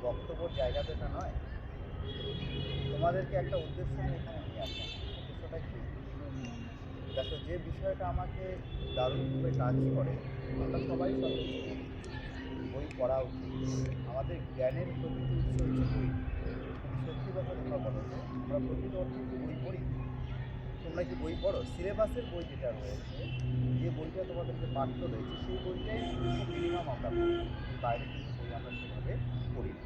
বক্তব্যর জায়গা তো এটা নয়। তোমাদেরকে একটা উদ্দেশ্য নিয়ে এখানে নিয়ে আসা। উদ্দেশ্যটা কি? দেখো, যে বিষয়টা আমাকে দারুণভাবে টাচ করে, আমরা সবাই সচেতন, বই পড়া উচিত। আমাদের জ্ঞানের প্রকৃত উৎস হচ্ছে বই। কিন্তু সত্যি কথা তোমরা বলো তো, আমরা প্রকৃত অর্থে কি বই পড়ি? তোমরা কি বই পড়ো? সিলেবাসের বই যেটা রয়েছে, যে বইটা তোমাদেরকে পাঠ্য রয়েছে, সেই বইটাই খুব মিনিমাম আমরা পড়ি। এর বাইরে কিন্তু বই আমরা সেভাবে পড়ি না।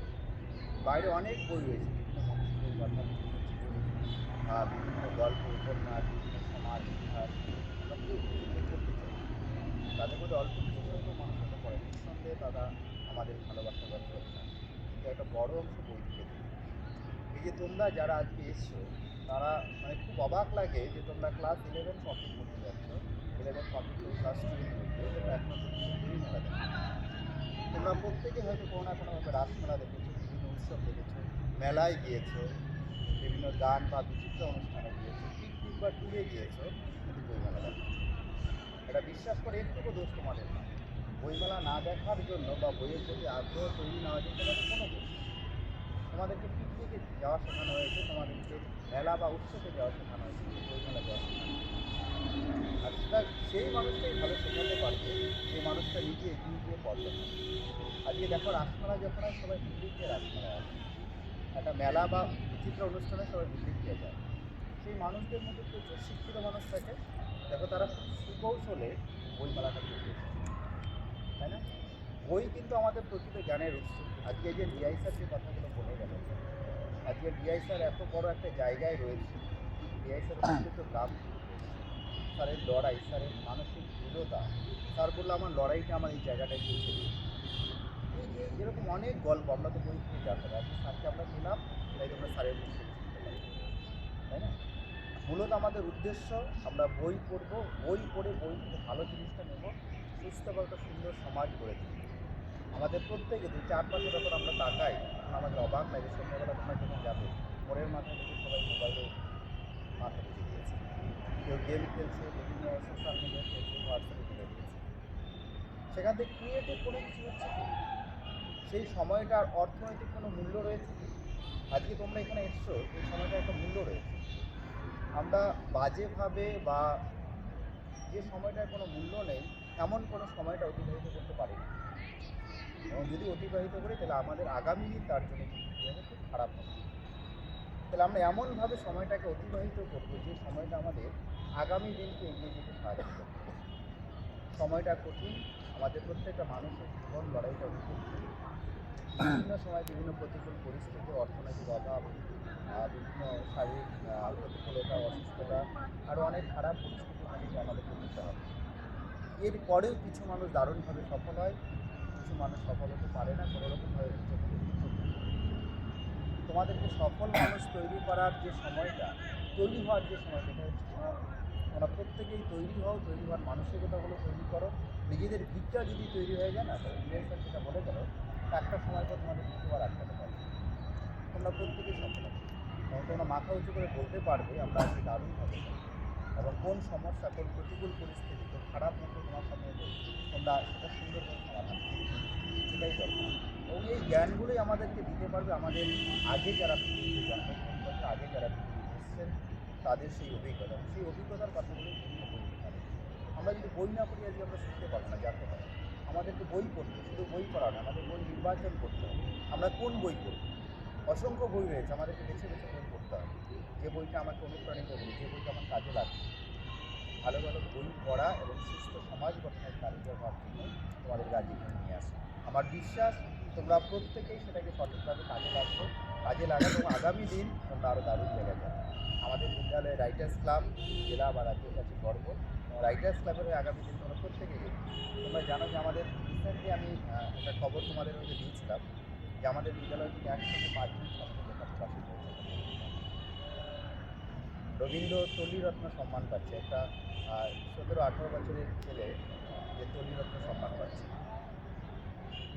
বাইরে অনেক বই রয়েছে, বিভিন্ন মনীষীদের কথা, বিভিন্ন জীবনী, বিভিন্ন গল্প, উপন্যাস, বিভিন্ন সমাজ ইতিহাস। আমরা প্রচুর বই পড়তে চাই, তাদের মধ্যে অল্প কিছু সংখ্যক মানুষ হয়তো পড়ে, নিঃসন্দেহে তারা আমাদের ভালোবাসা বা শ্রদ্ধা, কিন্তু একটা বড় অংশ বই থেকে দূরে। এই যে তোমরা যারা আজকে এসছো, তারা মানে খুব অবাক লাগে যে তোমরা ক্লাস 11 কমপ্লিট করতে যাচ্ছ, 11 কমপ্লিট করে ক্লাস 12 ঢুকবে, তোমরা এখনো পর্যন্ত বই মেলা দেখো। তোমরা প্রত্যেকে হয়তো কোনো না কোনোভাবে রাসমেলা দেখেছো, বিভিন্ন উৎসব দেখেছো, মেলায় গিয়েছো, বিভিন্ন গান বা বিচিত্র অনুষ্ঠানে গিয়েছো, পিকনিক বা ট্যুরে গিয়েছো, কিন্তু বইমেলা দেখো। এটা বিশ্বাস করে একটুকু দোষ তোমাদের না। বইমেলা না দেখার জন্য বা বইয়ের প্রতি আগ্রহ তৈরি না হওয়ার জন্য তোমাদের কোনো দোষ নেই। তোমাদেরকে পিকনিকে যাওয়া শেখানো হয়েছে, তোমাদেরকে মেলা বা উৎসবে যাওয়া শেখানো হয়েছে, কিন্তু বইমেলা যাওয়া শেখানো হয়েছে। আর সেটা সেই মানুষটাই ভালো শেখাতে পারবে যে মানুষটা নিজে এগিয়ে গিয়ে পড়বে না। আজকে দেখো, রাসমেলা যখন হয় সবাই পিকনিক দিয়ে রাসমেলায় আসে, একটা মেলা বা বিচিত্র অনুষ্ঠানে সবাই পিকনিক দিয়ে যায়। সেই মানুষদের মধ্যে প্রচুর শিক্ষিত মানুষ থাকে, দেখো তারা খুব সুকৌশলে বইমেলাটা পেরিয়েছে, তাই না? বই কিন্তু আমাদের প্রকৃত জ্ঞানের উৎস। আজকে যে ডিআই স্যার যে কথাগুলো বলে গেল, আজকে ডিআই স্যার এত বড় একটা জায়গায় রয়েছে, ডিআই স্যার অত্যন্ত গ্রাম থেকে এসেছে। স্যারের লড়াই, স্যারের মানসিক দৃঢ়তা, স্যার বললো আমার লড়াইটা আমার এই জায়গাটায় পৌঁছে দিই। এই যে এরকম অনেক গল্প আমরা তো বই থেকে জানতে পারি। আজকে স্যারকে আমরা পেলাম, তাই তোমরা স্যারের মুখ থেকে শুনতে পারি, তাই না? মূলত আমাদের উদ্দেশ্য, আমরা বই পড়বো, বই পড়ে বই থেকে ভালো জিনিসটা নেব, সুস্থ বা একটা সুন্দর সমাজ গড়ে তুলব। আমাদের প্রত্যেকে যে চারপাশে যখন আমরা তাকাই, তখন আমাদের অবাক লাগে। সন্ধ্যাবেলা তোমরা যখন যাবে, মোড়ের মাথায় দেখে সবাই মোবাইলে মাথা ঢুকে দিয়েছে, কেউ গেম খেলছে, বিভিন্ন সোশ্যাল মিডিয়া, ফেসবুক, হোয়াটসঅ্যাপে ঢুকে দিয়েছে। সেখান থেকে ক্রিয়েটিভ কোনো কিছু হচ্ছে কি? সেই সময়টার অর্থনৈতিক কোনো মূল্য রয়েছে কি? আজকে তোমরা এখানে এসছো, এই সময়টার একটা মূল্য রয়েছে। আমরা বাজেভাবে বা যে সময়টার কোনো মূল্য নেই, এমন কোনো সময়টা অতিবাহিত করতে পারি না। এবং যদি অতিবাহিত করি, তাহলে আমাদের আগামী দিন তার জন্য কিন্তু কী হবে, খুব খারাপ হবে। তাহলে আমরা এমনভাবে সময়টাকে অতিবাহিত করব, যে সময়টা আমাদের আগামী দিনকে এগিয়ে যেতে সাহায্য করবে। সময়টা কঠিন, আমাদের প্রত্যেকটা মানুষের জীবন লড়াইটা অনেক কঠিন। বিভিন্ন সময় বিভিন্ন প্রতিকূল পরিস্থিতি, অর্থনৈতিক অভাব, বিভিন্ন শারীরিক প্রতিকূলতা, অসুস্থতা, আরও অনেক খারাপ পরিস্থিতির মধ্যে দিয়ে আমাদেরকে যেতে হবে। এরপরেও কিছু মানুষ দারুণভাবে সফল হয়, কিছু মানুষ সফল হতে পারে না, কোনোরকমভাবে বেঁচে থাকে, দুর্ভোগ মুক্ত থাকে। তোমাদেরকে সফল মানুষ তৈরি করার যে সময়টা, তৈরি হওয়ার যে সময়টা, এটা হচ্ছে তোমরা প্রত্যেকেই তৈরি হও, তৈরি হওয়ার মানসিকতাগুলো তৈরি করো। নিজেদের ভিতটা যদি তৈরি হয়ে যায় না, তাহলে ডিআই স্যার যেটা বলে গেল, একটা সময় পর তোমাদের দ্বিতীয়বার আটকাতে পারবে। তোমরা প্রত্যেকেই সফল হবে এবং তোমরা মাথা উঁচু করে বলতে পারবে আমরা আজকে দারুণভাবে সফল। এবং কোন সমস্যা, কোন প্রতিকূল পরিস্থিতি, কোন খারাপ মুহূর্ত তোমার সামনে এলো, তোমরা সেটা সুন্দরভাবে সমাধান করবে। সেটাই দরকার। এবং এই জ্ঞানগুলোই আমাদেরকে দিতে পারবে আমাদের আগে যারা পৃথিবীতে জন্মগ্রহণ করেছে, আগে যারা পৃথিবীতে এসেছেন, তাদের সেই অভিজ্ঞতা, এবং সেই অভিজ্ঞতার কথাগুলোই বিভিন্ন বই লেখা রয়েছে। আমরা যদি বই না পড়ি, আজকে আমরা শিখতে পারবো না, জানতে পারবো না। আমাদেরকে বই পড়তে, শুধু বই পড়া না, আমাদের বই নির্বাচন করতে হবে। আমরা কোন বই পড়ব? অসংখ্য বই রয়েছে, আমাদেরকে বেছে বেছে বই পড়তে হবে। যে বইটা আমাকে অনুপ্রাণিত করবে, যে বইটা আমার কাজে লাগবে। ভালো ভালো বই পড়া এবং সুস্থ সমাজ গঠনের কারিগর হওয়ার জন্যই তোমাদেরকে আজ এখানে নিয়ে আসা। আমার বিশ্বাস তোমরা প্রত্যেকেই সেটাকে সঠিকভাবে কাজে লাগবে, কাজে লাগাবে, এবং আগামী দিন তোমরা আরও দারুণ জায়গায় যাবে। আমাদের বিদ্যালয়ে রাইটার্স ক্লাব জেলা বা রাজ্যের কাছে গর্ব, এবং রাইটার্স ক্লাবের হয়ে আগামী দিন তোমরা প্রত্যেকেই দেখবে। তোমরা জানো যে আমাদের রিসেন্টলি আমি একটা খবর তোমাদের মধ্যে দিয়েছিলাম, যে আমাদের বিদ্যালয় থেকে 105 জন ছাত্র লেখা প্রকাশিত হয়েছে একটা পত্রিকা। রবীন্দ্র তলিরত্ন সম্মান পাচ্ছে, একটা 17-18 বছরের ছেলে যে তলিরত্ন সম্মান পাচ্ছে,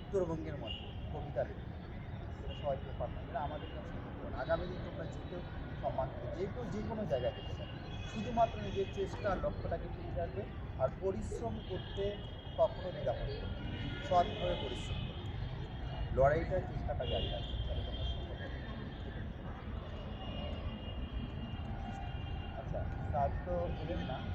উত্তরবঙ্গের মধ্যে কবিতা লিখে। সেটা সবাই পেপার নয়, এটা আমাদের কাছে অনুপ্রেরণা। আগামী দিন তোমরা যে কেউ সম্মান পাবে, যে কেউ যে কোনো জায়গায় যেতে পারে। শুধুমাত্র নিজের চেষ্টা, লক্ষ্যটাকে ঠিক রাখবে, আর পরিশ্রম করতে কখনো দ্বিধাবোধ করবে না। সৎভাবে পরিশ্রম করবে। লড়াইটার চেষ্টাটা জারি রাখবেন, তাহলে তোমরা সফল হবে। আচ্ছা, স্যার তো এলেন না।